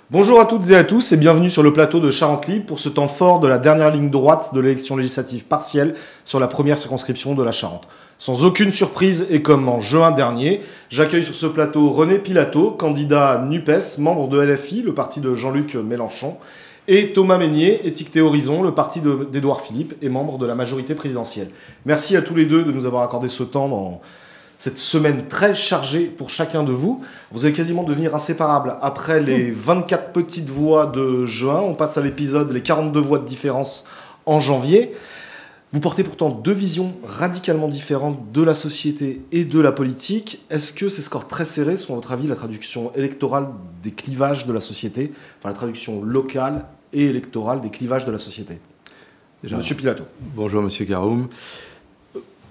Bonjour à toutes et à tous et bienvenue sur le plateau de Charente Libre pour ce temps fort de la dernière ligne droite de l'élection législative partielle sur la première circonscription de la Charente. Sans aucune surprise et comme en juin dernier, j'accueille sur ce plateau René Pilato, candidat NUPES, membre de LFI, le parti de Jean-Luc Mélenchon, et Thomas Mesnier, étiqueté Horizon, le parti d'Édouard Philippe et membre de la majorité présidentielle. Merci à tous les deux de nous avoir accordé ce temps dans cette semaine très chargée pour chacun de vous. Vous allez quasiment devenir inséparables. Après les 24 petites voix de juin, on passe à l'épisode les 42 voix de différence en janvier. Vous portez pourtant deux visions radicalement différentes de la société et de la politique. Est-ce que ces scores très serrés sont, à votre avis, la traduction électorale des clivages de la société, enfin la traduction locale et électorale des clivages de la société? Monsieur Pilato. Bonjour Monsieur Karoum.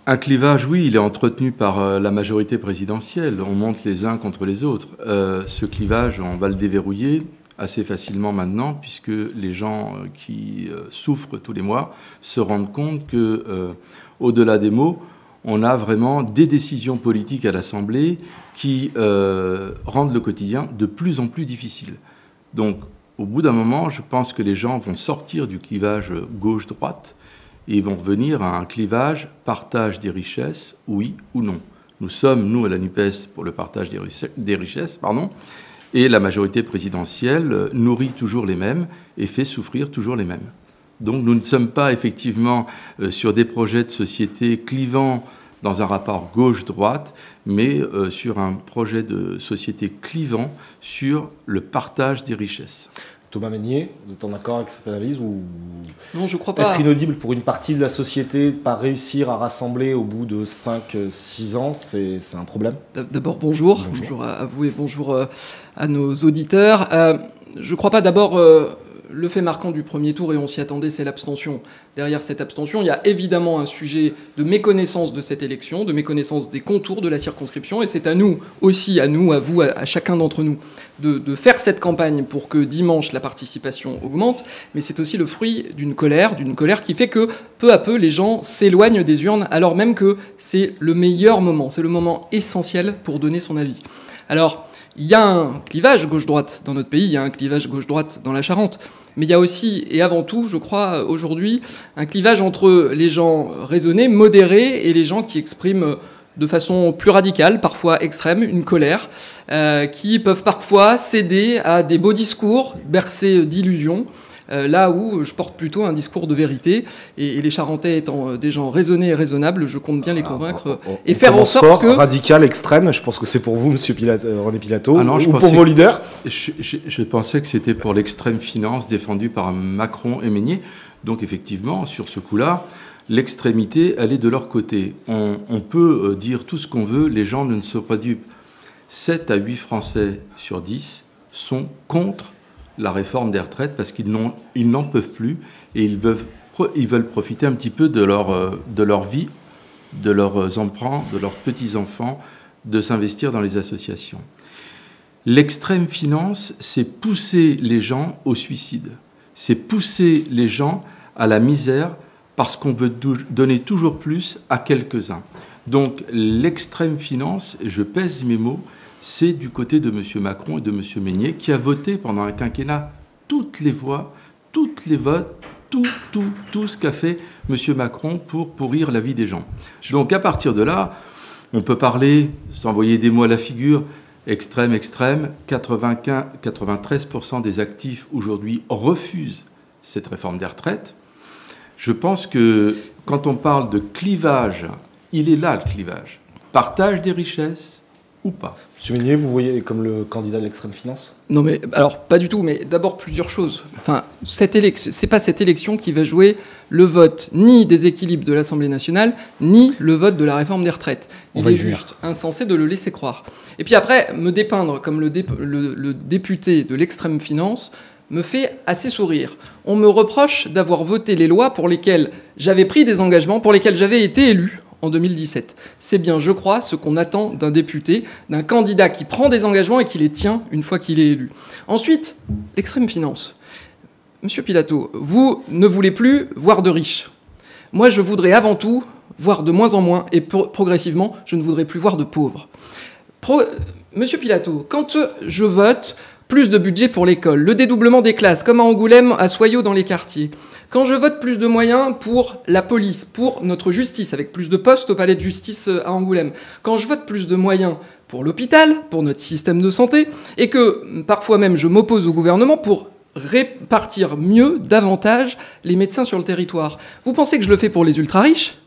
Un clivage, oui, il est entretenu par la majorité présidentielle. On monte les uns contre les autres. Ce clivage, on va le déverrouiller assez facilement maintenant, puisque les gens qui souffrent tous les mois se rendent compte que, au-delà des mots, on a vraiment des décisions politiques à l'Assemblée qui rendent le quotidien de plus en plus difficile. Donc, au bout d'un moment, je pense que les gens vont sortir du clivage gauche-droite et ils vont revenir à un clivage partage des richesses, oui ou non. Nous sommes, nous, à la NUPES, pour le partage des richesses, et la majorité présidentielle nourrit toujours les mêmes et fait souffrir toujours les mêmes. Donc nous ne sommes pas effectivement sur des projets de société clivants dans un rapport gauche-droite, mais sur un projet de société clivant sur le partage des richesses. Thomas Mesnier, vous êtes en accord avec cette analyse ou non, je crois pas. Être inaudible pour une partie de la société, pas réussir à rassembler au bout de 5-6 ans, c'est un problème? D'abord, bonjour. Bonjour à vous et bonjour à nos auditeurs. Je ne crois pas d'abord... Le fait marquant du premier tour, et on s'y attendait, c'est l'abstention. Derrière cette abstention, il y a évidemment un sujet de méconnaissance de cette élection, de méconnaissance des contours de la circonscription, et c'est à nous aussi, à nous, à vous, à chacun d'entre nous, de faire cette campagne pour que dimanche la participation augmente, mais c'est aussi le fruit d'une colère qui fait que peu à peu les gens s'éloignent des urnes, alors même que c'est le meilleur moment, c'est le moment essentiel pour donner son avis. Alors, il y a un clivage gauche-droite dans notre pays, il y a un clivage gauche-droite dans la Charente, mais il y a aussi, et avant tout, je crois, aujourd'hui, un clivage entre les gens raisonnés, modérés, et les gens qui expriment de façon plus radicale, parfois extrême, une colère, qui peuvent parfois céder à des beaux discours, bercés d'illusions, là où je porte plutôt un discours de vérité, et les Charentais étant des gens raisonnés et raisonnables, je compte bien les convaincre et faire en sorte que... Radical, extrême, je pense que c'est pour vous, monsieur René Pilato, ou pour vos leaders. Je pensais que c'était pour l'extrême finance défendue par Macron et Mesnier, donc effectivement, sur ce coup-là, l'extrémité, elle est de leur côté. On peut dire tout ce qu'on veut, les gens ne sont pas dupes. 7 à 8 Français sur 10 sont contre la réforme des retraites parce qu'ils n'en peuvent plus et ils veulent profiter un petit peu de leur vie, de leurs emprunts, de leurs petits-enfants, de s'investir dans les associations. L'extrême finance, c'est pousser les gens au suicide. C'est pousser les gens à la misère parce qu'on veut donner toujours plus à quelques-uns. Donc l'extrême finance, je pèse mes mots, c'est du côté de M. Macron et de M. Mesnier qui a voté pendant un quinquennat toutes les voix, toutes les votes, tout ce qu'a fait M. Macron pour pourrir la vie des gens. Donc à partir de là, on peut parler, s'envoyer des mots à la figure, extrême, 93% des actifs aujourd'hui refusent cette réforme des retraites. Je pense que quand on parle de clivage, il est là le clivage. Partage des richesses, ou pas. Monsieur Mesnier, vous voyez comme le candidat de l'extrême finance? Non, mais alors pas du tout. Mais d'abord plusieurs choses. Enfin, c'est pas cette élection qui va jouer le vote ni des équilibres de l'Assemblée nationale, ni le vote de la réforme des retraites. Il est juste insensé de le laisser croire. Et puis après, me dépeindre comme le député de l'extrême finance me fait assez sourire. On me reproche d'avoir voté les lois pour lesquelles j'avais pris des engagements, pour lesquelles j'avais été élu en 2017. C'est bien, je crois, ce qu'on attend d'un député, d'un candidat qui prend des engagements et qui les tient une fois qu'il est élu. Ensuite, l'extrême finance. Monsieur Pilato, vous ne voulez plus voir de riches. Moi, je voudrais avant tout voir de moins en moins, et progressivement, je ne voudrais plus voir de pauvres. Monsieur Pilato, quand je vote plus de budget pour l'école, le dédoublement des classes, comme à Angoulême, à Soyaux dans les quartiers. Quand je vote plus de moyens pour la police, pour notre justice, avec plus de postes au palais de justice à Angoulême, quand je vote plus de moyens pour l'hôpital, pour notre système de santé, et que parfois même je m'oppose au gouvernement pour répartir mieux, davantage, les médecins sur le territoire. Vous pensez que je le fais pour les ultra-riches ?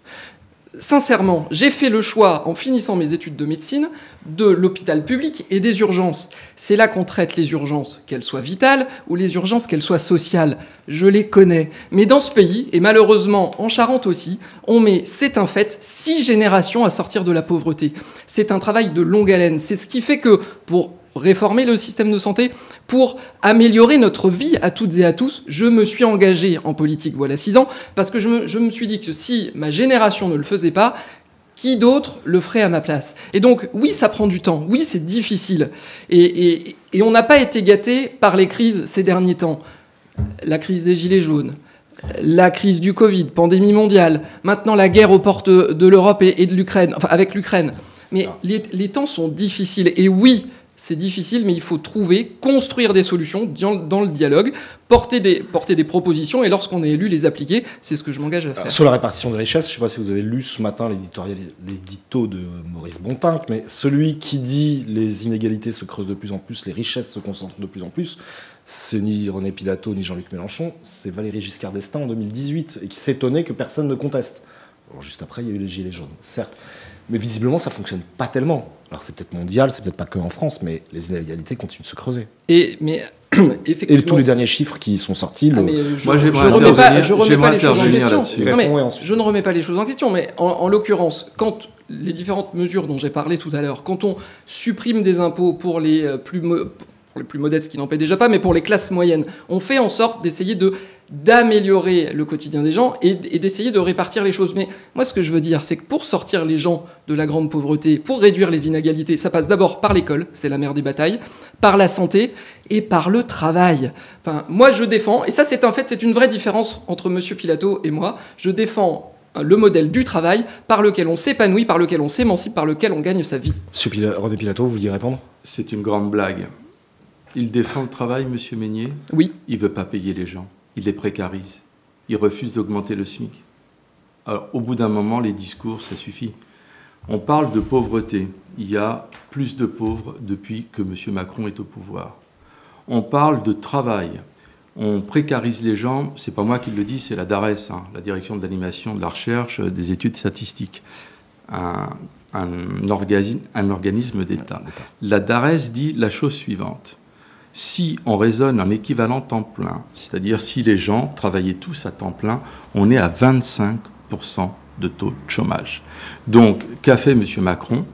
Sincèrement, j'ai fait le choix, en finissant mes études de médecine, de l'hôpital public et des urgences. C'est là qu'on traite les urgences, qu'elles soient vitales, ou les urgences, qu'elles soient sociales. Je les connais. Mais dans ce pays, et malheureusement en Charente aussi, on met, c'est un fait, 6 générations à sortir de la pauvreté. C'est un travail de longue haleine. C'est ce qui fait que, pour réformer le système de santé, pour améliorer notre vie à toutes et à tous, je me suis engagé en politique voilà 6 ans, parce que je me suis dit que si ma génération ne le faisait pas, qui d'autre le ferait à ma place? Et donc, oui, ça prend du temps, oui, c'est difficile. Et on n'a pas été gâté par les crises ces derniers temps. La crise des Gilets jaunes, la crise du Covid, pandémie mondiale, maintenant la guerre aux portes de l'Europe et de l'Ukraine, enfin avec l'Ukraine. Mais les temps sont difficiles, et oui, c'est difficile, mais il faut trouver, construire des solutions dans le dialogue, porter des propositions, et lorsqu'on est élu, les appliquer. C'est ce que je m'engage à faire. Sur la répartition des richesses, je ne sais pas si vous avez lu ce matin l'édito de Maurice Bontinck, mais celui qui dit les inégalités se creusent de plus en plus, les richesses se concentrent de plus en plus, c'est ni René Pilato ni Jean-Luc Mélenchon, c'est Valéry Giscard d'Estaing en 2018, et qui s'étonnait que personne ne conteste. Alors juste après, il y a eu les Gilets jaunes, certes. Mais visiblement, ça ne fonctionne pas tellement. Alors c'est peut-être mondial, c'est peut-être pas que en France, mais les inégalités continuent de se creuser. Et tous les derniers chiffres qui sont sortis... je ne remets pas les choses en question. Je ne remets pas les choses en question, mais en l'occurrence, quand les différentes mesures dont j'ai parlé tout à l'heure, quand on supprime des impôts pour les plus modestes qui n'en paient déjà pas, mais pour les classes moyennes, on fait en sorte d'essayer d'améliorer le quotidien des gens et d'essayer de répartir les choses. Mais moi, ce que je veux dire, c'est que pour sortir les gens de la grande pauvreté, pour réduire les inégalités, ça passe d'abord par l'école, c'est la mère des batailles, par la santé et par le travail. Enfin, moi, je défends, et ça, c'est un fait, c'est une vraie différence entre M. Pilato et moi, je défends le modèle du travail par lequel on s'épanouit, par lequel on s'émancipe, par lequel on gagne sa vie. René Pilato, vous vouliez répondre ? C'est une grande blague. Il défend le travail, M. Meignet. Oui. Il ne veut pas payer les gens. Il les précarise. Il refuse d'augmenter le SMIC. Alors, au bout d'un moment, les discours, ça suffit. On parle de pauvreté. Il y a plus de pauvres depuis que M. Macron est au pouvoir. On parle de travail. On précarise les gens. C'est pas moi qui le dis, c'est la DARES, la Direction de l'animation, de la recherche, des études statistiques. Un organisme d'État. La DARES dit la chose suivante. Si on raisonne en équivalent temps plein, c'est-à-dire si les gens travaillaient tous à temps plein, on est à 25% de taux de chômage. Donc, qu'a fait M. Macron ?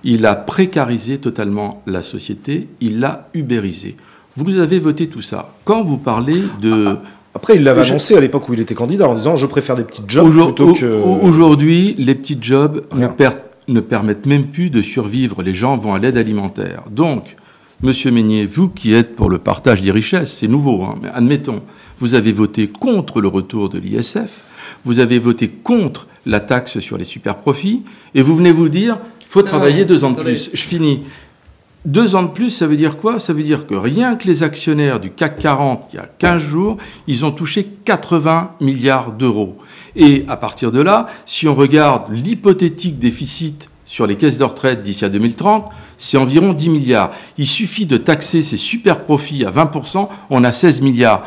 Il a précarisé totalement la société, il l'a ubérisé. Vous avez voté tout ça. Quand vous parlez de... Après, il l'avait annoncé à l'époque où il était candidat en disant « je préfère des petits jobs plutôt que... » Aujourd'hui, les petits jobs ne permettent même plus de survivre. Les gens vont à l'aide alimentaire. Donc... Monsieur Meignet, vous qui êtes pour le partage des richesses, c'est nouveau, mais admettons, vous avez voté contre le retour de l'ISF, vous avez voté contre la taxe sur les superprofits, et vous venez vous dire, il faut travailler 2 ans de plus. Je finis. 2 ans de plus, ça veut dire quoi ? Ça veut dire que rien que les actionnaires du CAC 40, il y a 15 jours, ils ont touché 80 milliards d'euros. Et à partir de là, si on regarde l'hypothétique déficit sur les caisses de retraite d'ici à 2030, c'est environ 10 milliards. Il suffit de taxer ces super profits à 20%, on a 16 milliards.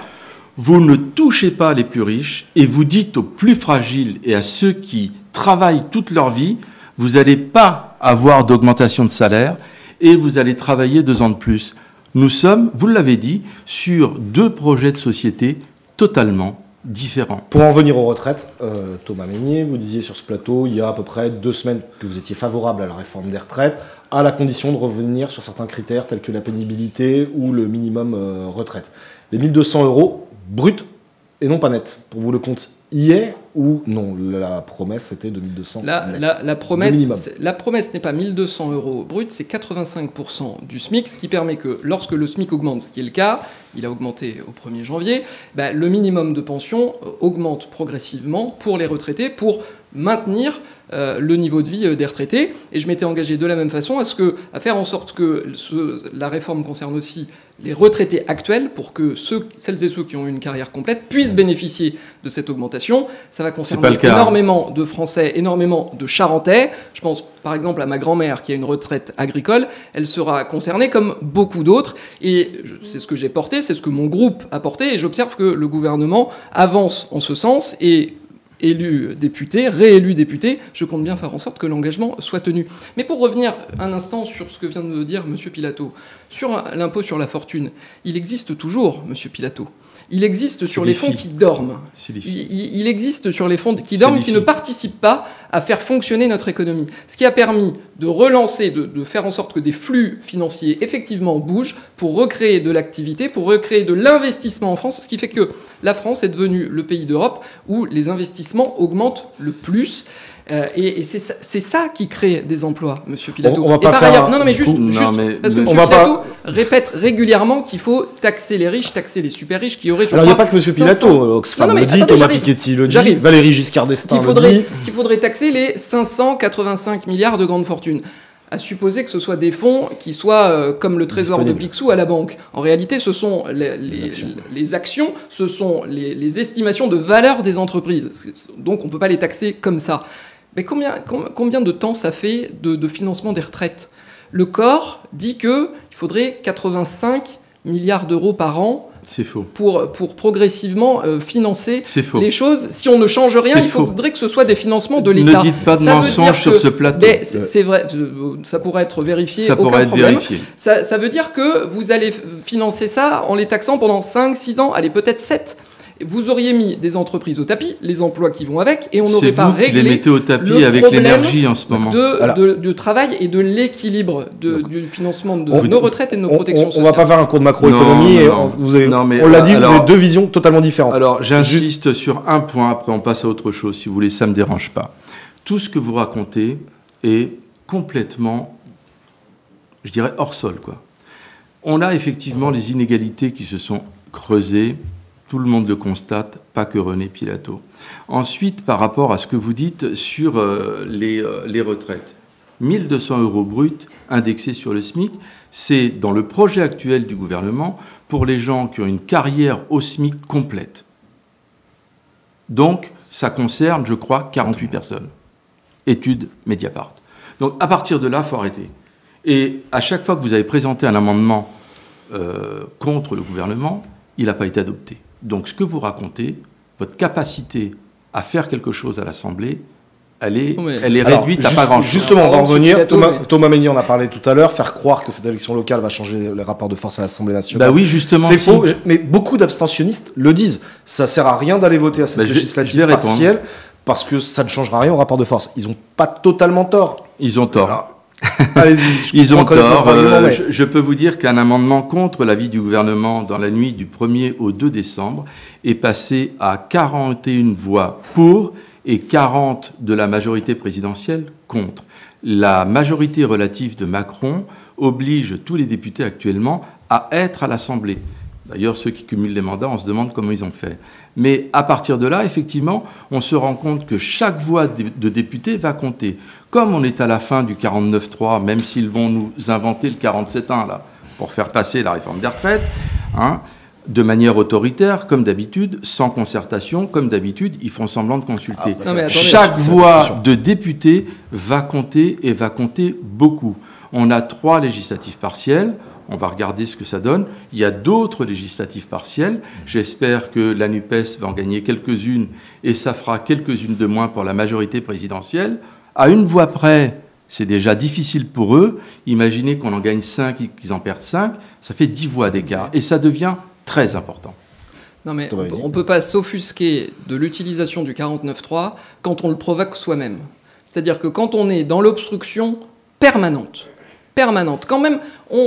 Vous ne touchez pas les plus riches et vous dites aux plus fragiles et à ceux qui travaillent toute leur vie, vous n'allez pas avoir d'augmentation de salaire et vous allez travailler 2 ans de plus. Nous sommes, vous l'avez dit, sur 2 projets de société totalement différents. Pour en venir aux retraites, Thomas Meignet, vous disiez sur ce plateau, il y a à peu près 2 semaines que vous étiez favorable à la réforme des retraites, à la condition de revenir sur certains critères tels que la pénibilité ou le minimum retraite. Les 1 200 € brut et non pas net. Pour vous, le compte y est ou non? La promesse, c'était de 1 200 la promesse n'est pas 1 200 € brut, c'est 85% du SMIC, ce qui permet que lorsque le SMIC augmente, ce qui est le cas, il a augmenté au 1er janvier, le minimum de pension augmente progressivement pour les retraités pour maintenir le niveau de vie des retraités. Et je m'étais engagé de la même façon à faire en sorte que la réforme concerne aussi les retraités actuels pour que celles et ceux qui ont une carrière complète puissent bénéficier de cette augmentation. Ça va concerner énormément de Français, énormément de Charentais. Je pense par exemple à ma grand-mère qui a une retraite agricole. Elle sera concernée comme beaucoup d'autres. Et c'est ce que j'ai porté, c'est ce que mon groupe a porté. Et j'observe que le gouvernement avance en ce sens. Et élu député, réélu député, je compte bien faire en sorte que l'engagement soit tenu. Mais pour revenir un instant sur ce que vient de dire M. Pilato, sur l'impôt sur la fortune, il existe toujours, M. Pilato. Il existe sur les fonds qui dorment. Il existe sur les fonds qui dorment, qui ne participent pas à faire fonctionner notre économie. Ce qui a permis de relancer, de faire en sorte que des flux financiers effectivement bougent pour recréer de l'activité, pour recréer de l'investissement en France, ce qui fait que la France est devenue le pays d'Europe où les investissements augmentent le plus. Et c'est ça qui crée des emplois, M. Pilato. On va pas et par ailleurs, parce que M. Pilato répète régulièrement qu'il faut taxer les riches, taxer les super riches qui auraient... Alors il n'y a pas que M. Pilato, Oxfam le dit, Thomas Piketty le dit, Valéry Giscard d'Estaing le dit. Qu'il faudrait taxer les 585 milliards de grandes fortunes. À supposer que ce soit des fonds qui soient comme le trésor de Picsou à la banque. En réalité, ce sont les actions, ce sont les estimations de valeur des entreprises. Donc on ne peut pas les taxer comme ça. Mais combien de temps ça fait de financement des retraites ? Le corps dit qu'il faudrait 85 milliards d'euros par an. C'est faux. Pour progressivement financer les choses. Si on ne change rien, il faudrait que ce soit des financements de l'État. Ne dites pas de mensonges sur ce plateau. C'est vrai, ça pourrait être vérifié, ça aucun problème. Vérifié. Ça veut dire que vous allez financer ça en les taxant pendant 5, 6 ans, allez peut-être 7. Vous auriez mis des entreprises au tapis, les emplois qui vont avec, et on n'aurait pas réglé les mettez au tapis avec l'énergie en ce moment. De travail et de l'équilibre du financement de nos retraites et de nos protections sociales. On ne va pas faire un cours de macroéconomie. On l'a dit, vous avez deux visions totalement différentes. Alors, j'insiste sur un point, après on passe à autre chose, si vous voulez, ça ne me dérange pas. Tout ce que vous racontez est complètement, je dirais, hors sol, quoi. On a effectivement les inégalités qui se sont creusées. Tout le monde le constate, pas que René Pilato. Ensuite, par rapport à ce que vous dites sur les retraites, 1 200 € bruts indexés sur le SMIC, c'est dans le projet actuel du gouvernement pour les gens qui ont une carrière au SMIC complète. Donc, ça concerne, je crois, 48 personnes. Étude Mediapart. Donc, à partir de là, il faut arrêter. Et à chaque fois que vous avez présenté un amendement contre le gouvernement, il n'a pas été adopté. Donc, ce que vous racontez, votre capacité à faire quelque chose à l'Assemblée, elle est réduite à pas grand-chose. Justement, on va en revenir. Thomas Mesnier en a parlé tout à l'heure. Faire croire que cette élection locale va changer les rapports de force à l'Assemblée nationale. Bah oui, justement. C'est faux. Mais beaucoup d'abstentionnistes le disent. Ça sert à rien d'aller voter à cette législative partielle parce que ça ne changera rien au rapport de force. Ils n'ont pas totalement tort. Ils ont tort. Alors, allez-y. Ils ont tort. Je peux vous dire qu'un amendement contre l'avis du gouvernement dans la nuit du 1er au 2 décembre est passé à 41 voix pour et 40 de la majorité présidentielle contre. La majorité relative de Macron oblige tous les députés actuellement à être à l'Assemblée. D'ailleurs, ceux qui cumulent les mandats, on se demande comment ils ont fait. Mais à partir de là, effectivement, on se rend compte que chaque voix de député va compter. Comme on est à la fin du 49.3, même s'ils vont nous inventer le 47.1 là, pour faire passer la réforme des retraites, de manière autoritaire, comme d'habitude, sans concertation, comme d'habitude, ils font semblant de consulter. Chaque voix de député va compter et va compter beaucoup. On a 3 législatives partielles. On va regarder ce que ça donne. Il y a d'autres législatives partielles. J'espère que la NUPES va en gagner quelques-unes et ça fera quelques-unes de moins pour la majorité présidentielle. À une voix près, c'est déjà difficile pour eux. Imaginez qu'on en gagne 5 et qu'ils en perdent 5. Ça fait 10 voix d'écart. Et ça devient très important. Non mais on ne peut pas s'offusquer de l'utilisation du 49.3 quand on le provoque soi-même. C'est-à-dire que quand on est dans l'obstruction permanente. Quand même,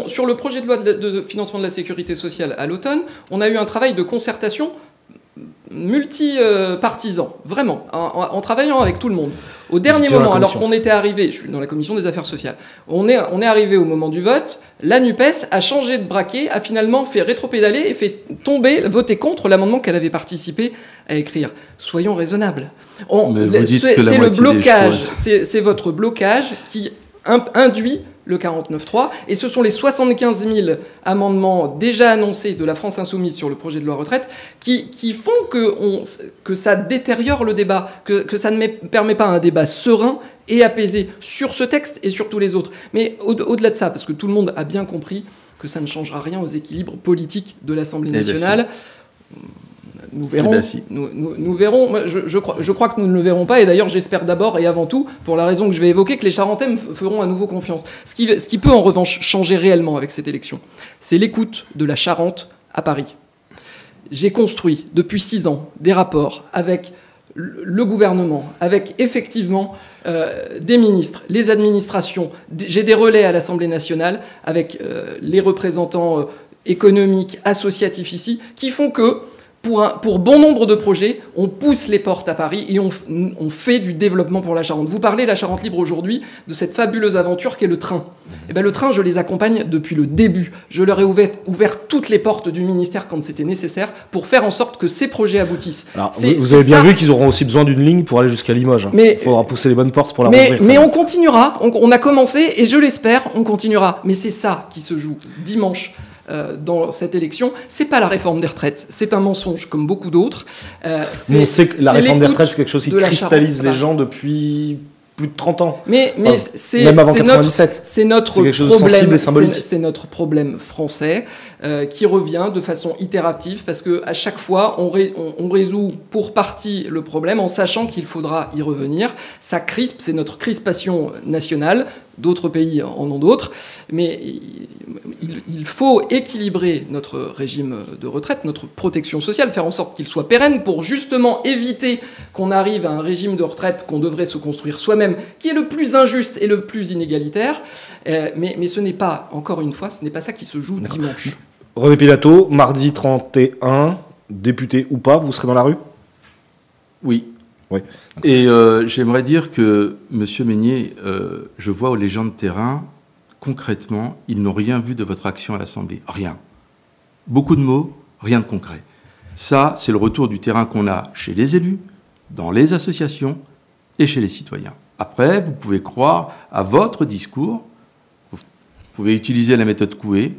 sur le projet de loi de financement de la sécurité sociale à l'automne, on a eu un travail de concertation multi-partisan, vraiment, en travaillant avec tout le monde. Au dernier moment, alors qu'on était arrivé, je suis dans la commission des affaires sociales, on est arrivé au moment du vote, la NUPES a changé de braquet, a finalement fait rétropédaler et fait voter contre l'amendement qu'elle avait participé à écrire. Soyons raisonnables. C'est le blocage, c'est votre blocage qui induit le 49.3, et ce sont les 75 000 amendements déjà annoncés de la France Insoumise sur le projet de loi retraite qui font que ça détériore le débat, que ça ne permet pas un débat serein et apaisé sur ce texte et sur tous les autres. Mais au-delà de ça, parce que tout le monde a bien compris que ça ne changera rien aux équilibres politiques de l'Assemblée nationale. Nous verrons. Nous verrons. Moi, je crois que nous ne le verrons pas. Et d'ailleurs, j'espère d'abord et avant tout, pour la raison que je vais évoquer, que les Charentais me feront à nouveau confiance. Ce qui peut en revanche changer réellement avec cette élection, c'est l'écoute de la Charente à Paris. J'ai construit depuis 6 ans des rapports avec le gouvernement, avec effectivement des ministres, les administrations. J'ai des relais à l'Assemblée nationale avec les représentants économiques, associatifs ici, qui font que pour bon nombre de projets, on pousse les portes à Paris et on fait du développement pour la Charente. Vous parlez, la Charente Libre, aujourd'hui, de cette fabuleuse aventure qu'est le train. Eh bien, le train, je les accompagne depuis le début. Je leur ai ouvert toutes les portes du ministère quand c'était nécessaire pour faire en sorte que ces projets aboutissent. Alors, vous avez bien vu qu'ils auront aussi besoin d'une ligne pour aller jusqu'à Limoges. Il faudra pousser les bonnes portes pour la rouvrir. Mais on continuera. On a commencé et je l'espère, on continuera. Mais c'est ça qui se joue dimanche. Dans cette élection, c'est pas la réforme des retraites, c'est un mensonge comme beaucoup d'autres. On sait que la réforme des retraites, c'est quelque chose qui cristallise les gens depuis plus de 30 ans. Mais c'est même avant 97. C'est notre problème. C'est notre problème français qui revient de façon itérative parce que à chaque fois on résout pour partie le problème en sachant qu'il faudra y revenir. Ça crispe, c'est notre crispation nationale. D'autres pays en ont d'autres, mais il faut équilibrer notre régime de retraite, notre protection sociale, faire en sorte qu'il soit pérenne pour justement éviter qu'on arrive à un régime de retraite qu'on devrait se construire soi-même, qui est le plus injuste et le plus inégalitaire. Mais ce n'est pas, encore une fois, ce n'est pas ça qui se joue dimanche. René Pilato, mardi 31, député ou pas, vous serez dans la rue ? Oui. Oui. Et j'aimerais dire que, M. Meignet, je vois aux légendes de terrain, concrètement, ils n'ont rien vu de votre action à l'Assemblée. Rien. Beaucoup de mots, rien de concret. Ça, c'est le retour du terrain qu'on a chez les élus, dans les associations et chez les citoyens. Après, vous pouvez croire à votre discours, vous pouvez utiliser la méthode Coué,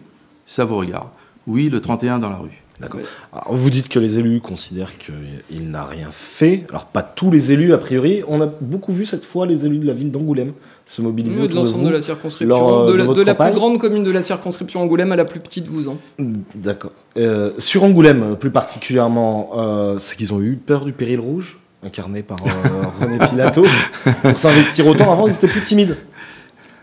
ça vous regarde. Oui, le 31 dans la rue. D'accord. Alors, vous dites que les élus considèrent qu'il n'a rien fait. Alors, pas tous les élus, a priori. On a beaucoup vu cette fois les élus de la ville d'Angoulême se mobiliser autour de l'ensemble de la circonscription, de la plus grande commune de la circonscription Angoulême à la plus petite Vouzan. D'accord. Sur Angoulême, plus particulièrement, c'est qu'ils ont eu peur du péril rouge, incarné par René Pilato, pour s'investir autant. Avant, ils étaient plus timides.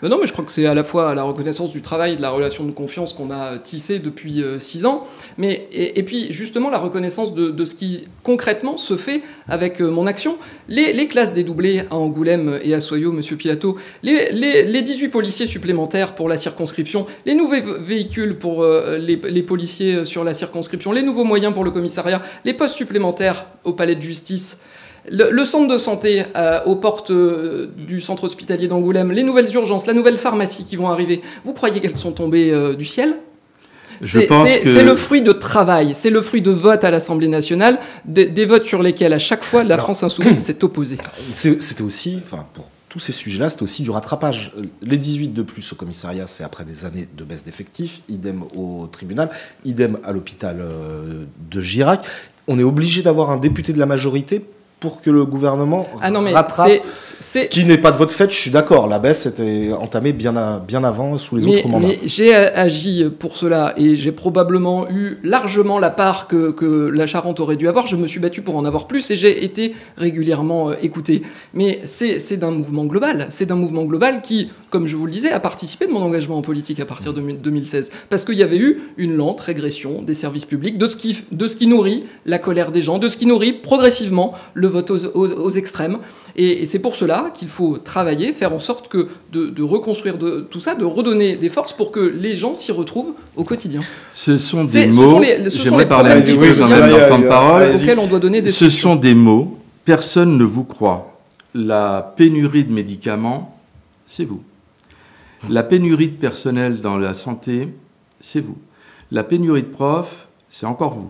Non, mais je crois que c'est à la fois la reconnaissance du travail et de la relation de confiance qu'on a tissée depuis 6 ans, mais et puis justement la reconnaissance de ce qui concrètement se fait avec mon action. Les classes dédoublées à Angoulême et à Soyaux, Monsieur Pilato, les 18 policiers supplémentaires pour la circonscription, les nouveaux véhicules pour les policiers sur la circonscription, les nouveaux moyens pour le commissariat, les postes supplémentaires au palais de justice, le centre de santé aux portes du centre hospitalier d'Angoulême, les nouvelles urgences, la nouvelle pharmacie qui vont arriver, vous croyez qu'elles sont tombées du ciel ? C'est le fruit de travail, c'est le fruit de votes à l'Assemblée nationale, des votes sur lesquels à chaque fois la France insoumise s'est opposée. C'était aussi, enfin pour tous ces sujets-là, c'était aussi du rattrapage. Les 18 de plus au commissariat, c'est après des années de baisse d'effectifs, idem au tribunal, idem à l'hôpital de Girac. On est obligé d'avoir un député de la majorité pour que le gouvernement rattrape, ce qui n'est pas de votre fait, je suis d'accord. La baisse était entamée bien avant, sous les autres mandats. Mais j'ai agi pour cela, et j'ai probablement eu largement la part que la Charente aurait dû avoir. Je me suis battu pour en avoir plus, et j'ai été régulièrement écouté. Mais c'est d'un mouvement global. C'est d'un mouvement global qui, comme je vous le disais, a participé de mon engagement en politique à partir de 2016. Parce qu'il y avait eu une lente régression des services publics, de ce qui nourrit la colère des gens, de ce qui nourrit progressivement le vote aux extrêmes. Et c'est pour cela qu'il faut travailler, faire en sorte que de reconstruire tout ça, de redonner des forces pour que les gens s'y retrouvent au quotidien. Ce sont des mots, j'aimerais parler un petit peu quand même d'un temps de parole, auxquels on doit donner des solutions. Ce sont des mots, personne ne vous croit. La pénurie de médicaments, c'est vous. La pénurie de personnel dans la santé, c'est vous. La pénurie de profs, c'est encore vous.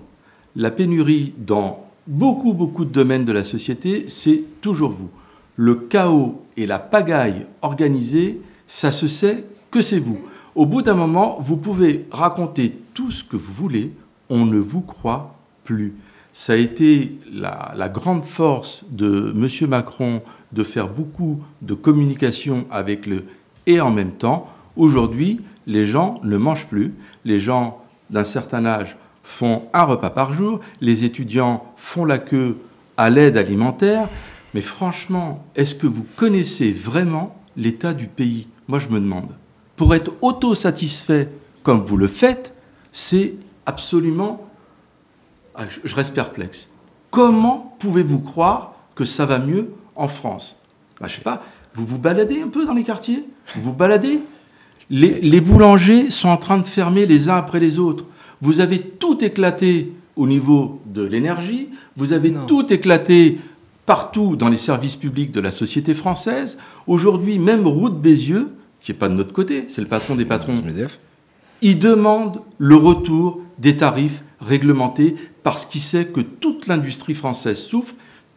La pénurie dans beaucoup de domaines de la société, c'est toujours vous. Le chaos et la pagaille organisée, ça se sait que c'est vous. Au bout d'un moment, vous pouvez raconter tout ce que vous voulez, on ne vous croit plus. Ça a été la grande force de M. Macron de faire beaucoup de communication avec le « et en même temps ». Aujourd'hui, les gens ne mangent plus. Les gens d'un certain âge font un repas par jour. Les étudiants font la queue à l'aide alimentaire. Mais franchement, est-ce que vous connaissez vraiment l'état du pays? Moi, je me demande. Pour être autosatisfait comme vous le faites, c'est absolument... Je reste perplexe. Comment pouvez-vous croire que ça va mieux en France? Je ne sais pas, vous vous baladez un peu dans les quartiers? Vous vous baladez? Les boulangers sont en train de fermer les uns après les autres. Vous avez tout éclaté au niveau de l'énergie, vous avez tout éclaté partout dans les services publics de la société française. Aujourd'hui, même Roux de Bézieux, qui n'est pas de notre côté, c'est le patron des patrons, il demande le retour des tarifs réglementés parce qu'il sait que toute l'industrie française souffre,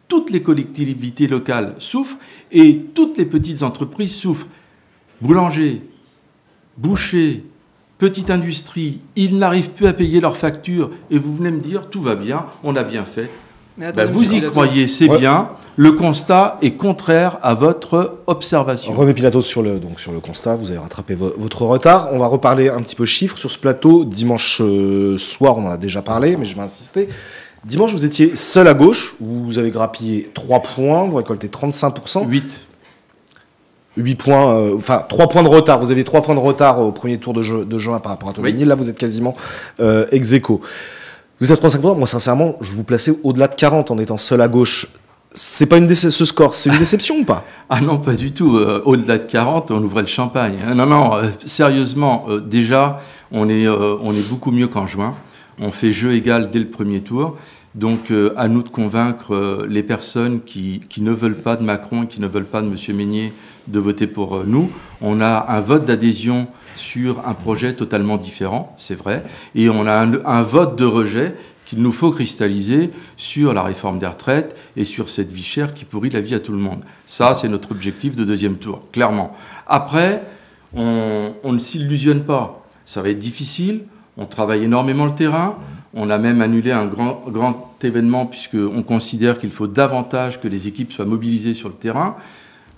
toutes les collectivités locales souffrent et toutes les petites entreprises souffrent. Boulanger, boucher, petite industrie, ils n'arrivent plus à payer leurs factures et vous venez me dire tout va bien, on a bien fait. Vous y croyez, c'est bien. Le constat est contraire à votre observation. René Pilato sur le constat, vous avez rattrapé votre retard. On va reparler un petit peu chiffres sur ce plateau. Dimanche soir, on en a déjà parlé, mais je vais insister. Dimanche, vous étiez seul à gauche, vous avez grappillé 3 points, vous récoltez 35%. 8 points, 3 points de retard. Vous aviez 3 points de retard au premier tour de juin par rapport à Taubigny. Là, vous êtes quasiment ex aequo. Vous êtes à 35%. Moi, sincèrement, je vous plaçais au-delà de 40 en étant seul à gauche. C'est pas ce score, c'est une déception ou pas? Ah non, pas du tout. Au-delà de 40, on ouvrait le champagne. Non, sérieusement, déjà, on est beaucoup mieux qu'en juin. On fait jeu égal dès le premier tour. Donc, à nous de convaincre les personnes qui ne veulent pas de Macron et qui ne veulent pas de M. Meignet de voter pour nous. On a un vote d'adhésion sur un projet totalement différent, c'est vrai, et on a un vote de rejet qu'il nous faut cristalliser sur la réforme des retraites et sur cette vie chère qui pourrit la vie à tout le monde. Ça, c'est notre objectif de deuxième tour, clairement. Après, on ne s'illusionne pas. Ça va être difficile, on travaille énormément le terrain, on a même annulé un grand événement puisqu'on considère qu'il faut davantage que les équipes soient mobilisées sur le terrain.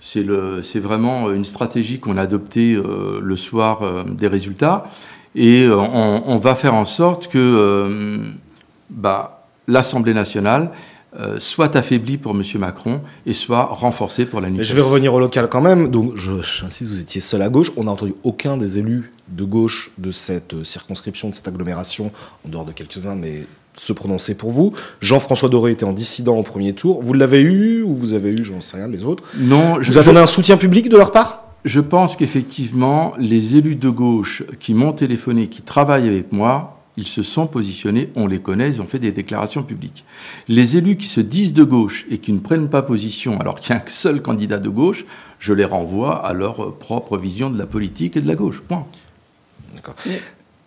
C'est vraiment une stratégie qu'on a adoptée le soir des résultats. Et on va faire en sorte que l'Assemblée nationale soit affaiblie pour M. Macron et soit renforcée pour la NUPES. Je vais revenir au local quand même. Donc, j'insiste, vous étiez seul à gauche. On n'a entendu aucun des élus de gauche de cette circonscription, de cette agglomération, en dehors de quelques-uns, mais se prononcer pour vous. Jean-François Doré était en dissident au premier tour. Vous l'avez eu ou vous avez eu, je n'en sais rien, les autres? Non. Vous attendez un soutien public de leur part? Je pense qu'effectivement, les élus de gauche qui m'ont téléphoné, qui travaillent avec moi, ils se sont positionnés, on les connaît, ils ont fait des déclarations publiques. Les élus qui se disent de gauche et qui ne prennent pas position alors qu'il y a un seul candidat de gauche, je les renvoie à leur propre vision de la politique et de la gauche. Point. D'accord.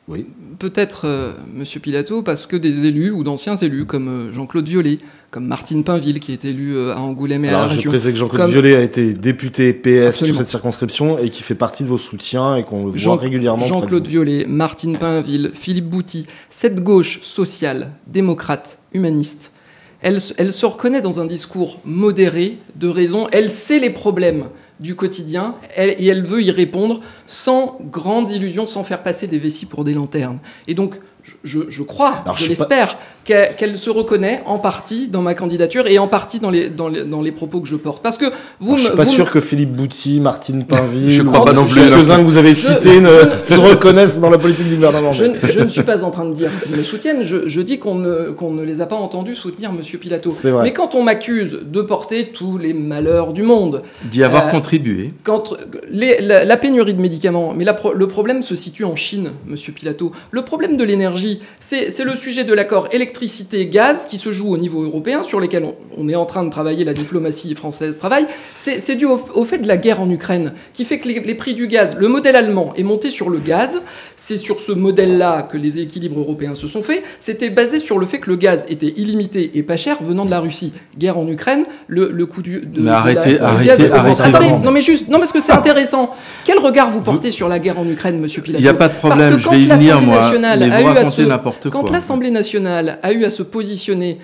Oui. Peut-être, Monsieur Pilato, parce que des élus ou d'anciens élus comme Jean-Claude Violet, comme Martine Pinville qui est élu à Angoulême et à la région. Je précise que Jean-Claude Violet a été député PS sur cette circonscription et qui fait partie de vos soutiens et qu'on le voit régulièrement. Jean-Claude Violet, Martine Pinville, Philippe Bouty, cette gauche sociale, démocrate, humaniste, elle se reconnaît dans un discours modéré, de raison, elle sait les problèmes du quotidien, et elle veut y répondre sans grande illusion, sans faire passer des vessies pour des lanternes. Et donc, je crois, je l'espère, qu'elle se reconnaît en partie dans ma candidature et en partie dans les propos que je porte. Parce que je suis pas sûr que Philippe Bouty, Martine Pinville, je crois pas non plus, quelques-uns que vous avez cités se reconnaissent dans la politique du gouvernement. Je ne suis pas en train de dire qu'ils me soutiennent, je dis qu'on ne les a pas entendus soutenir M. Pilato. Mais quand on m'accuse de porter tous les malheurs du monde... D'y avoir contribué. La pénurie de médicaments, mais le problème se situe en Chine, M. Pilato. Le problème de l'énergie, c'est le sujet de l'accord électricité-gaz qui se joue au niveau européen, sur lesquels on est en train de travailler, la diplomatie française travaille. C'est dû au fait de la guerre en Ukraine, qui fait que les prix du gaz, le modèle allemand est monté sur le gaz, c'est sur ce modèle-là que les équilibres européens se sont faits, c'était basé sur le fait que le gaz était illimité et pas cher venant de la Russie. Guerre en Ukraine, le coût du arrêtez. Attendez, non parce que c'est intéressant. Quel regard vous portez sur la guerre en Ukraine, M. Pilato? Il n'y a pas de problème, je vais y venir, moi, mais vous racontez n'importe quoi. Quand l'Assemblée nationale a eu à se positionner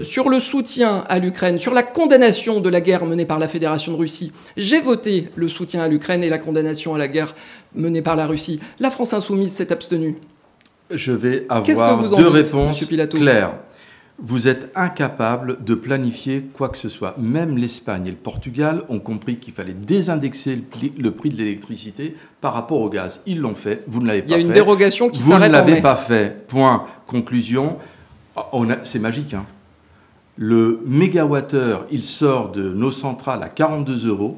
sur le soutien à l'Ukraine, sur la condamnation de la guerre menée par la Fédération de Russie, j'ai voté le soutien à l'Ukraine et la condamnation à la guerre menée par la Russie. La France insoumise s'est abstenue. Je vais avoir deux réponses claires. Vous êtes incapable de planifier quoi que ce soit. Même l'Espagne et le Portugal ont compris qu'il fallait désindexer le prix de l'électricité par rapport au gaz. Ils l'ont fait, vous ne l'avez pas fait. Il y a une dérogation qui s'arrête en mai. Vous ne l'avez pas fait. Point. Conclusion. C'est magique, hein. Le mégawattheure, il sort de nos centrales à 42 €.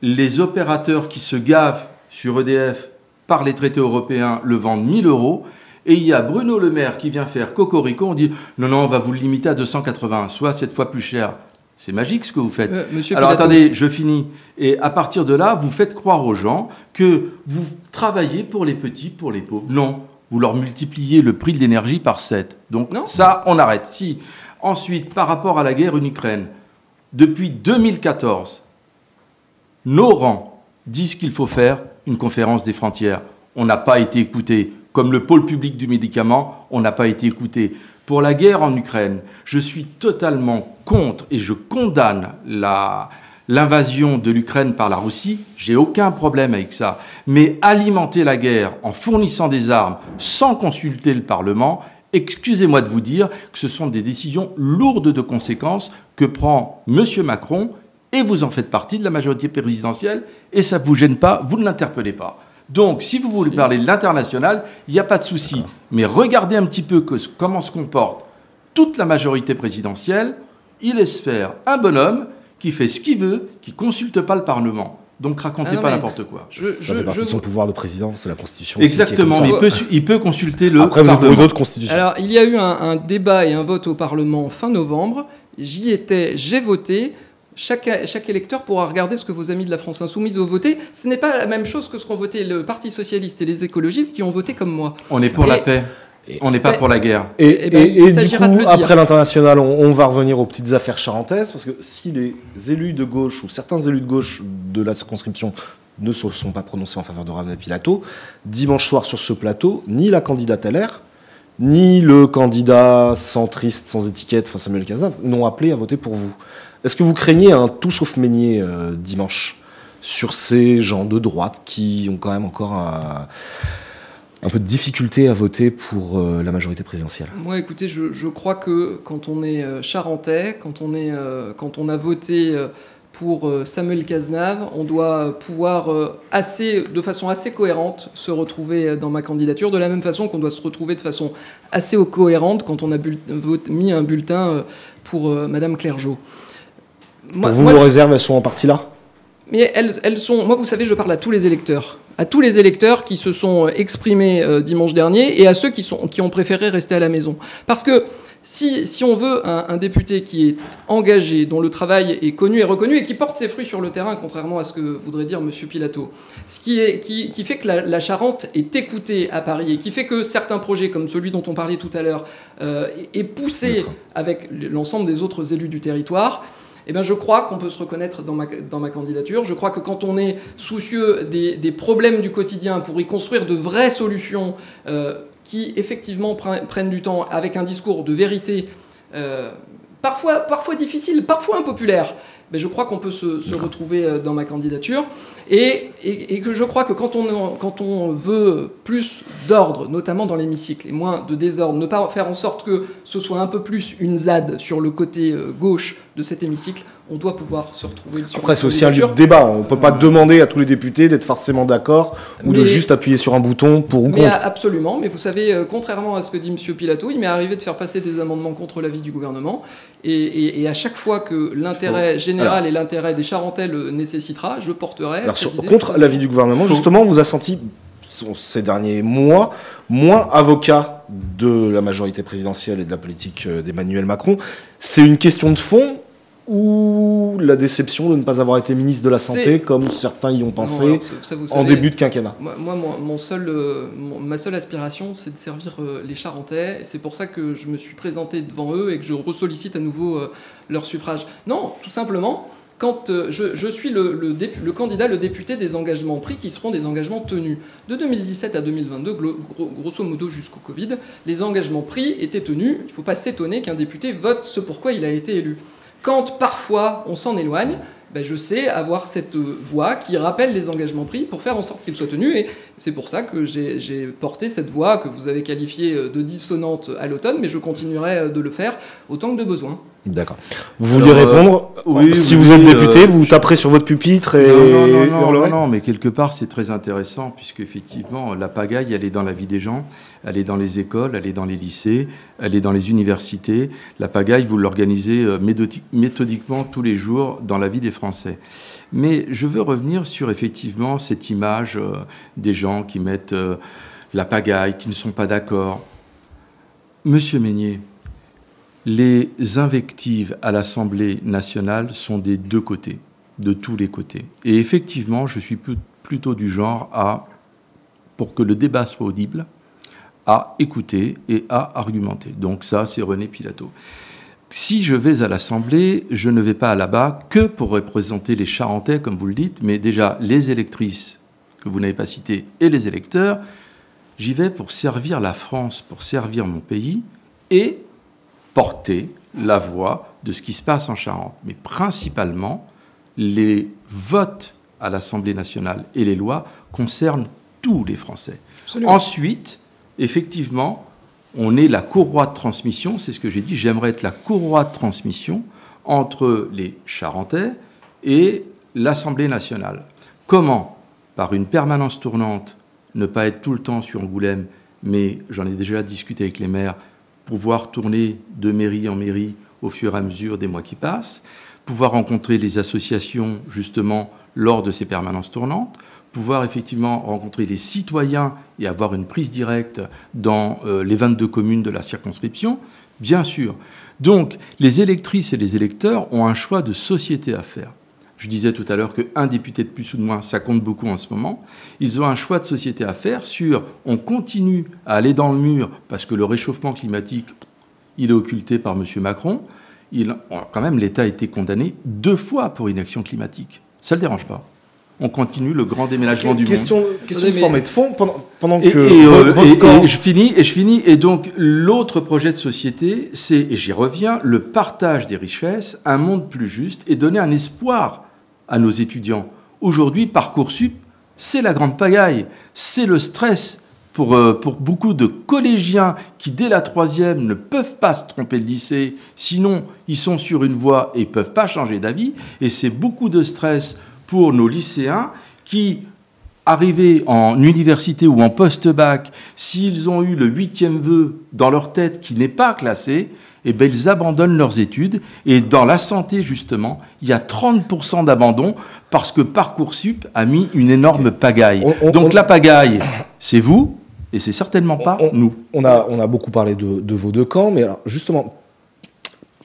Les opérateurs qui se gavent sur EDF par les traités européens le vendent 1 000 €. Et il y a Bruno Le Maire qui vient faire cocorico, on dit non, on va vous le limiter à 280, soit 7 fois plus cher. C'est magique ce que vous faites. Alors attendez, je finis. Et à partir de là, vous faites croire aux gens que vous travaillez pour les petits, pour les pauvres. Non, vous leur multipliez le prix de l'énergie par 7. Donc ça, on arrête. Si. Ensuite, par rapport à la guerre en Ukraine, depuis 2014, nos rangs disent qu'il faut faire une conférence des frontières. On n'a pas été écoutés. Comme le pôle public du médicament, on n'a pas été écouté. Pour la guerre en Ukraine, je suis totalement contre et je condamne l'invasion de l'Ukraine par la Russie. J'ai aucun problème avec ça. Mais alimenter la guerre en fournissant des armes sans consulter le Parlement, excusez-moi de vous dire que ce sont des décisions lourdes de conséquences que prend M. Macron et vous en faites partie de la majorité présidentielle et ça ne vous gêne pas, vous ne l'interpellez pas. Donc, si vous voulez parler de l'international, il n'y a pas de souci. Mais regardez un petit peu comment se comporte toute la majorité présidentielle. Il laisse faire un bonhomme qui fait ce qu'il veut, qui ne consulte pas le Parlement. Donc, racontez pas n'importe quoi. Ça fait partie de son pouvoir de président, c'est la Constitution. Exactement, mais il peut consulter le Après, vous Parlement. avez une autre Constitution. Alors, il y a eu un débat et un vote au Parlement fin novembre. J'y étais, j'ai voté. Chaque électeur pourra regarder ce que vos amis de la France Insoumise ont voté. Ce n'est pas la même chose que ce qu'ont voté le Parti Socialiste et les écologistes qui ont voté comme moi. On est pour la paix. On n'est pas pour la guerre. Et du coup, après l'international, on va revenir aux petites affaires charentaises, parce que si les élus de gauche, ou certains élus de gauche de la circonscription ne se sont pas prononcés en faveur de Ramel Pilato, dimanche soir sur ce plateau, ni la candidate LR, ni le candidat centriste sans étiquette, Samuel Cazenave, n'ont appelé à voter pour vous. Est-ce que vous craignez un tout sauf Meignet dimanche sur ces gens de droite qui ont quand même encore un peu de difficulté à voter pour la majorité présidentielle? Moi, écoutez, je crois que quand on est charentais, quand on a voté pour Samuel Cazenave, on doit pouvoir de façon assez cohérente se retrouver dans ma candidature, de la même façon qu'on doit se retrouver de façon assez cohérente quand on a mis un bulletin pour Madame Clergeau. Vos réserves, elles sont en partie là? Mais elles sont... Moi, vous savez, je parle à tous les électeurs. À tous les électeurs qui se sont exprimés dimanche dernier et à ceux qui ont préféré rester à la maison. Parce que si on veut un député qui est engagé, dont le travail est connu et reconnu et qui porte ses fruits sur le terrain, contrairement à ce que voudrait dire M. Pilato, ce qui fait que la Charente est écoutée à Paris et qui fait que certains projets, comme celui dont on parlait tout à l'heure, est poussé avec l'ensemble des autres élus du territoire, eh bien, je crois qu'on peut se reconnaître dans ma candidature. Je crois que quand on est soucieux des problèmes du quotidien pour y construire de vraies solutions qui, effectivement, prennent du temps avec un discours de vérité, parfois difficile, parfois impopulaire, ben je crois qu'on peut se retrouver dans ma candidature. Et que je crois que quand on veut plus d'ordre, notamment dans l'hémicycle, et moins de désordre, ne pas faire en sorte que ce soit un peu plus une ZAD sur le côté gauche de cet hémicycle, on doit pouvoir se retrouver sur. Après, c'est aussi un lieu de débat. On ne peut pas demander à tous les députés d'être forcément d'accord ou de juste appuyer sur un bouton pour ou contre. Absolument, mais vous savez, contrairement à ce que dit M. Pilato, il m'est arrivé de faire passer des amendements contre l'avis du gouvernement. Et à chaque fois que l'intérêt général et l'intérêt des Charentais le nécessitera, je porterai. Contre l'avis du gouvernement, justement, on vous a senti ces derniers mois moins avocat de la majorité présidentielle et de la politique d'Emmanuel Macron. C'est une question de fond ou la déception de ne pas avoir été ministre de la Santé, comme certains y ont pensé, en début de quinquennat? Ma seule aspiration, c'est de servir les Charentais. C'est pour ça que je me suis présenté devant eux et que je ressollicite à nouveau leur suffrage. Non, tout simplement, quand je suis le candidat, le député des engagements pris qui seront des engagements tenus. De 2017 à 2022, grosso modo jusqu'au Covid, les engagements pris étaient tenus. Il ne faut pas s'étonner qu'un député vote ce pourquoi il a été élu. Quand parfois on s'en éloigne, ben je sais avoir cette voix qui rappelle les engagements pris pour faire en sorte qu'ils soient tenus. Et c'est pour ça que j'ai porté cette voix que vous avez qualifiée de dissonante à l'automne, mais je continuerai de le faire autant que de besoin. D'accord. Vous vouliez répondre? Si vous êtes député, vous taperez sur votre pupitre et hurlerez? Non, mais quelque part c'est très intéressant puisque effectivement la pagaille, elle est dans la vie des gens, elle est dans les écoles, elle est dans les lycées, elle est dans les universités. La pagaille, vous l'organisez méthodiquement tous les jours dans la vie des Français. Mais je veux revenir sur effectivement cette image des gens qui mettent la pagaille, qui ne sont pas d'accord. Monsieur Meignet, les invectives à l'Assemblée nationale sont des deux côtés, de tous les côtés. Et effectivement, je suis plutôt du genre à, pour que le débat soit audible, à écouter et à argumenter. Donc ça, c'est René Pilato. Si je vais à l'Assemblée, je ne vais pas là-bas que pour représenter les Charentais, comme vous le dites, mais déjà les électrices, que vous n'avez pas citées, et les électeurs, j'y vais pour servir la France, pour servir mon pays, et porter la voix de ce qui se passe en Charente. Mais principalement, les votes à l'Assemblée nationale et les lois concernent tous les Français. Absolument. Ensuite, effectivement, on est la courroie de transmission, c'est ce que j'ai dit, j'aimerais être la courroie de transmission entre les Charentais et l'Assemblée nationale. Comment? Par une permanence tournante, ne pas être tout le temps sur Angoulême, mais j'en ai déjà discuté avec les maires, pouvoir tourner de mairie en mairie au fur et à mesure des mois qui passent, pouvoir rencontrer les associations justement lors de ces permanences tournantes, pouvoir effectivement rencontrer les citoyens et avoir une prise directe dans les 22 communes de la circonscription, bien sûr. Donc, les électrices et les électeurs ont un choix de société à faire. Je disais tout à l'heure qu'un député de plus ou de moins, ça compte beaucoup en ce moment. Ils ont un choix de société à faire sur on continue à aller dans le mur parce que le réchauffement climatique, il est occulté par M. Macron. Quand même, l'État a été condamné 2 fois pour inaction climatique. Ça ne le dérange pas. On continue le grand déménagement du monde. Question de forme et de fond, pendant que... Et je finis. Et donc, l'autre projet de société, c'est, et j'y reviens, le partage des richesses, un monde plus juste et donner un espoir à nos étudiants. Aujourd'hui, Parcoursup, c'est la grande pagaille. C'est le stress pour beaucoup de collégiens qui, dès la 3e, ne peuvent pas se tromper de lycée. Sinon, ils sont sur une voie et ne peuvent pas changer d'avis. Et c'est beaucoup de stress pour nos lycéens qui, arrivés en université ou en post-bac, s'ils ont eu le 8e vœu dans leur tête qui n'est pas classé, eh bien, ils abandonnent leurs études. Et dans la santé, justement, il y a 30% d'abandon parce que Parcoursup a mis une énorme pagaille. Donc la pagaille, c'est vous et c'est certainement pas nous. On a beaucoup parlé de vos deux camps, mais alors, justement,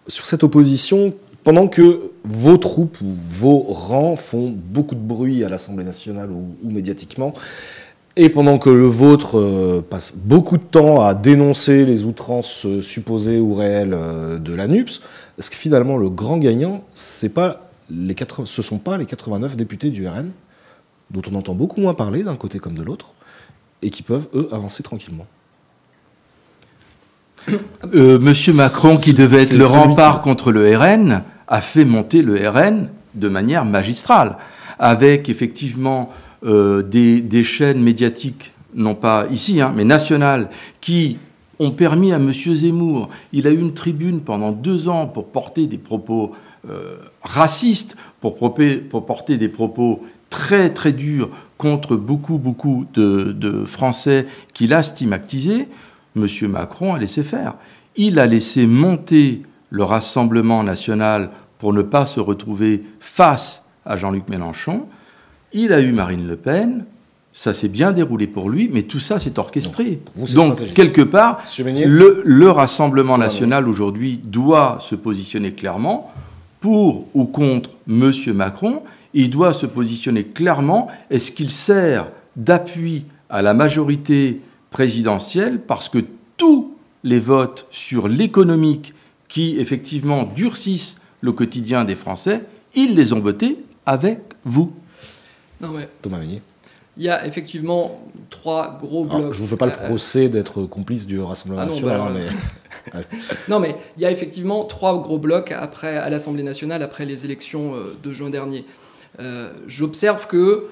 sur cette opposition... Pendant que vos troupes ou vos rangs font beaucoup de bruit à l'Assemblée nationale ou médiatiquement, et pendant que le vôtre passe beaucoup de temps à dénoncer les outrances supposées ou réelles de l'ANUPS, est-ce que finalement le grand gagnant, ce ne sont pas les 89 députés du RN, dont on entend beaucoup moins parler d'un côté comme de l'autre, et qui peuvent, eux, avancer tranquillement? Monsieur Macron, qui devait être le rempart contre le RN, a fait monter le RN de manière magistrale, avec effectivement des chaînes médiatiques, non pas ici, mais nationales, qui ont permis à M. Zemmour, il a eu une tribune pendant 2 ans pour porter des propos racistes, pour porter des propos très très durs contre beaucoup de Français qu'il a stigmatisés. M. Macron a laissé faire. Il a laissé monter le Rassemblement national pour ne pas se retrouver face à Jean-Luc Mélenchon. Il a eu Marine Le Pen. Ça s'est bien déroulé pour lui, mais tout ça s'est orchestré. Donc, quelque part, le Rassemblement national aujourd'hui doit se positionner clairement pour ou contre M. Macron. Il doit se positionner clairement. Est-ce qu'il sert d'appui à la majorité présidentielle parce que tous les votes sur l'économique qui, effectivement, durcissent le quotidien des Français, ils les ont votés avec vous. Non, mais Thomas Mesnier. Il y a effectivement 3 gros blocs. Alors, je ne vous fais pas le procès d'être complice du Rassemblement national. Non, mais il y a effectivement 3 gros blocs à l'Assemblée nationale après les élections de juin dernier. J'observe que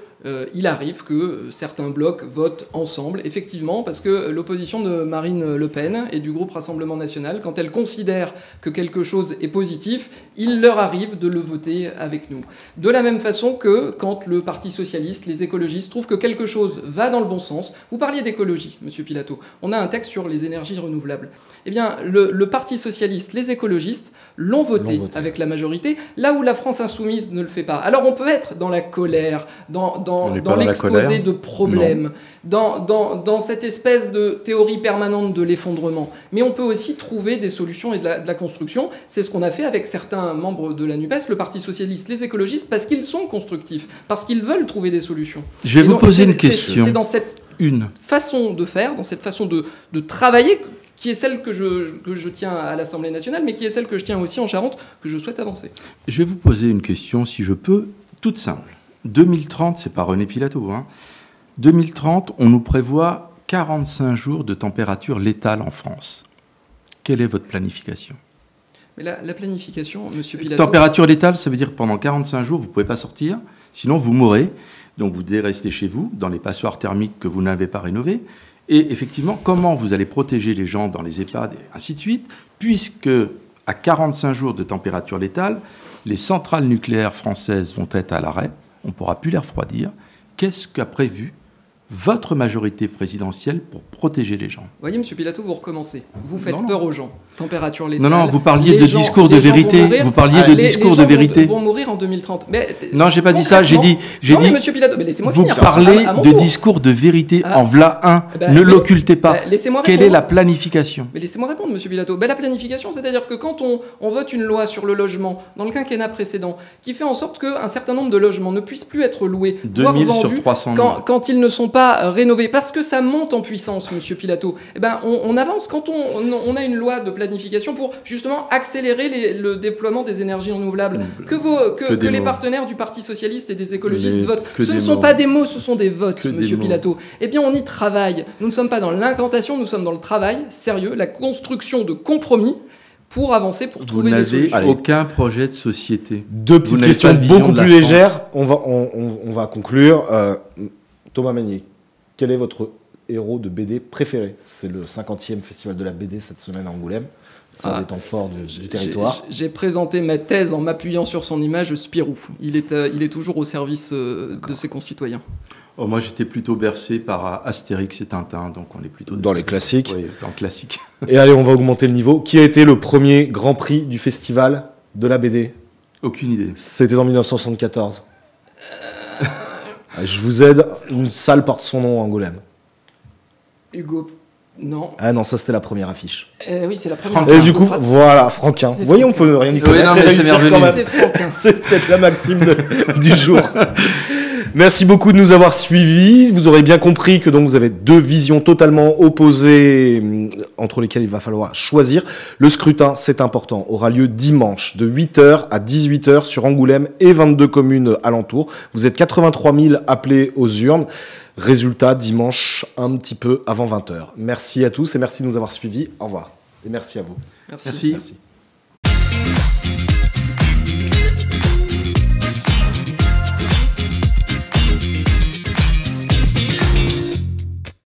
il arrive que certains blocs votent ensemble, effectivement, parce que l'opposition de Marine Le Pen et du groupe Rassemblement National, quand elle considère que quelque chose est positif, il leur arrive de le voter avec nous. De la même façon que quand le Parti Socialiste, les écologistes trouvent que quelque chose va dans le bon sens. Vous parliez d'écologie, Monsieur Pilato. On a un texte sur les énergies renouvelables. Eh bien, le Parti Socialiste, les écologistes l'ont voté avec la majorité, là où la France Insoumise ne le fait pas. Alors on peut être dans la colère, dans l'exposé de problèmes, dans cette espèce de théorie permanente de l'effondrement. Mais on peut aussi trouver des solutions et de la construction. C'est ce qu'on a fait avec certains membres de la NUPES, le Parti Socialiste, les écologistes, parce qu'ils sont constructifs, parce qu'ils veulent trouver des solutions. Je vais vous poser une question. C'est dans cette façon de faire, dans cette façon de travailler, qui est celle que je tiens à l'Assemblée nationale, mais qui est celle que je tiens aussi en Charente, que je souhaite avancer. Je vais vous poser une question, si je peux, toute simple. 2030, c'est pas René Pilato, 2030, on nous prévoit 45 jours de température létale en France. Quelle est votre planification ? Mais la planification, Monsieur Pilato... Température létale, ça veut dire que pendant 45 jours, vous ne pouvez pas sortir, sinon vous mourrez. Donc vous devez rester chez vous, dans les passoires thermiques que vous n'avez pas rénovées. Et effectivement, comment vous allez protéger les gens dans les EHPAD, et ainsi de suite, puisque à 45 jours de température létale, les centrales nucléaires françaises vont être à l'arrêt, on ne pourra plus les refroidir. Qu'est-ce qu'a prévu votre majorité présidentielle pour protéger les gens ? Vous voyez, M. Pilato, vous recommencez. Vous faites peur aux gens. Température létale. Non, vous parliez de discours de vérité. Vous parliez de discours de vérité. Les gens vont mourir en 2030. Mais, non, j'ai pas dit ça. J'ai dit. Mais M. Pilato, mais laissez-moi vous finir. Vous parlez de discours de vérité. En v'là un. Ne l'occultez pas. Laissez-moi Quelle est la planification ? Mais laissez-moi répondre, M. Pilato. La planification, c'est-à-dire que quand on vote une loi sur le logement, dans le quinquennat précédent, qui fait en sorte qu'un certain nombre de logements ne puissent plus être loués, 2000 sur 300 000. Quand ils ne sont pas rénovés, parce que ça monte en puissance, Monsieur Pilato. Eh ben, on avance quand on a une loi de planification pour justement accélérer le déploiement des énergies renouvelables. Que les partenaires du Parti Socialiste et des écologistes votent. Ce ne sont pas des mots, ce sont des votes, Monsieur Pilato. Eh bien, on y travaille. Nous ne sommes pas dans l'incantation, nous sommes dans le travail sérieux, la construction de compromis pour avancer, pour trouver des solutions. Vous n'avez aucun projet de société. 2 petites questions beaucoup plus légères. On va conclure. Thomas Mesnier. Quel est votre héros de BD préféré ? C'est le 50e festival de la BD cette semaine à Angoulême. C'est un des temps forts du territoire. J'ai présenté ma thèse en m'appuyant sur son image, Spirou. Il est toujours au service de ses concitoyens. Oh, moi, j'étais plutôt bercé par Astérix et Tintin, donc on est plutôt... Dans les classiques. Oui, dans le classique. Et allez, on va augmenter le niveau. Qui a été le premier grand prix du festival de la BD ? Aucune idée. C'était en 1974. Je vous aide, une salle porte son nom à Angoulême. Hugo, non. Ah non, ça c'était la première affiche. Oui, c'est la première. Et du coup, voilà, Franquin. Vous voyez, on peut rien y connaître et réussir quand même. C'est peut-être la maxime du jour. Merci beaucoup de nous avoir suivis. Vous aurez bien compris que donc vous avez 2 visions totalement opposées entre lesquelles il va falloir choisir. Le scrutin, c'est important, aura lieu dimanche de 8h à 18h sur Angoulême et 22 communes alentours. Vous êtes 83 000 appelés aux urnes. Résultat dimanche un petit peu avant 20h. Merci à tous et merci de nous avoir suivis. Au revoir. Et merci à vous. Merci. Merci.